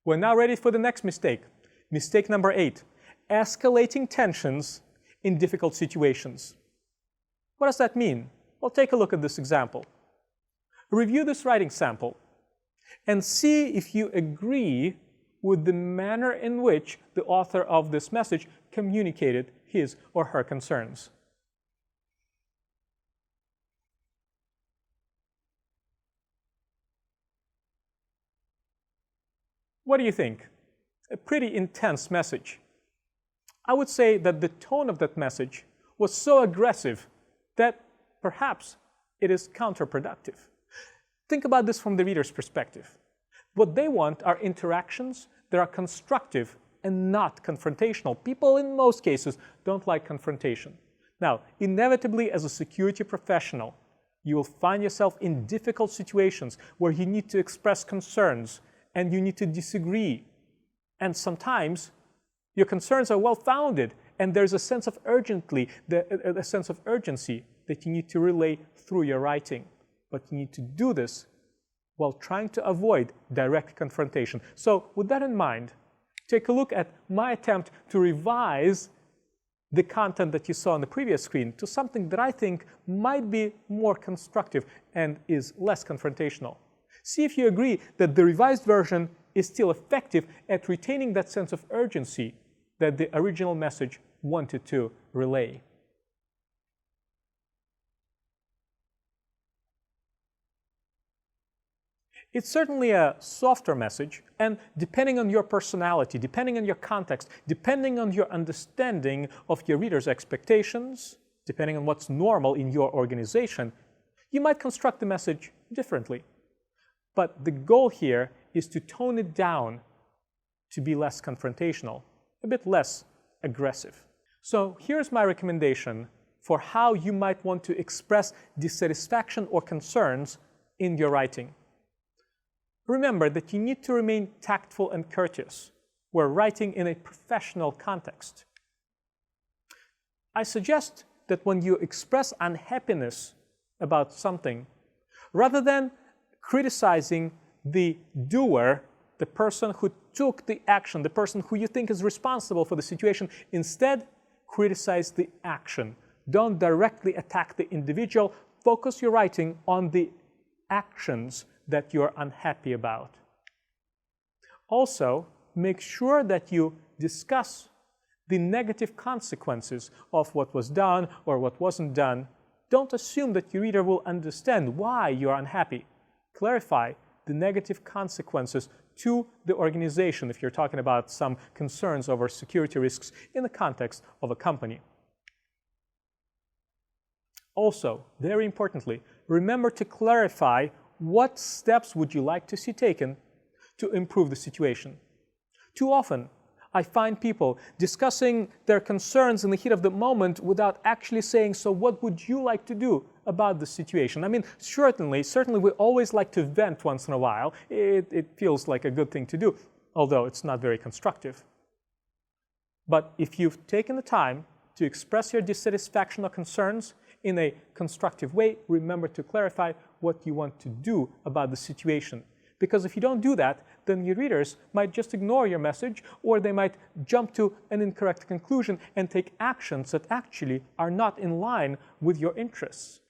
We're now ready for the next mistake. Mistake number 8, escalating tensions in difficult situations. What does that mean? Well, take a look at this example. Review this writing sample and see if you agree with the manner in which the author of this message communicated his or her concerns. What do you think? A pretty intense message. I would say that the tone of that message was so aggressive that perhaps it is counterproductive. Think about this from the reader's perspective. What they want are interactions that are constructive and not confrontational. People, in most cases, don't like confrontation. Now, inevitably, as a security professional, you will find yourself in difficult situations where you need to express concerns and you need to disagree. And sometimes your concerns are well-founded and there's a sense of urgency that you need to relay through your writing. But you need to do this while trying to avoid direct confrontation. So with that in mind, take a look at my attempt to revise the content that you saw on the previous screen to something that I think might be more constructive and is less confrontational. See if you agree that the revised version is still effective at retaining that sense of urgency that the original message wanted to relay. It's certainly a softer message, and depending on your personality, depending on your context, depending on your understanding of your reader's expectations, depending on what's normal in your organization, you might construct the message differently. But the goal here is to tone it down to be less confrontational, a bit less aggressive. So here's my recommendation for how you might want to express dissatisfaction or concerns in your writing. Remember that you need to remain tactful and courteous. We're writing in a professional context. I suggest that when you express unhappiness about something, rather than criticizing the doer, the person who took the action, the person who you think is responsible for the situation, instead criticize the action. Don't directly attack the individual. Focus your writing on the actions that you're unhappy about. Also, make sure that you discuss the negative consequences of what was done or what wasn't done. Don't assume that your reader will understand why you're unhappy. Clarify the negative consequences to the organization if you're talking about some concerns over security risks in the context of a company. Also, very importantly, remember to clarify what steps would you like to see taken to improve the situation. Too often, I find people discussing their concerns in the heat of the moment without actually saying, so what would you like to do about the situation? I mean, certainly we always like to vent once in a while. It feels like a good thing to do, although it's not very constructive. But if you've taken the time to express your dissatisfaction or concerns in a constructive way, remember to clarify what you want to do about the situation. Because if you don't do that, then your readers might just ignore your message, or they might jump to an incorrect conclusion and take actions that actually are not in line with your interests.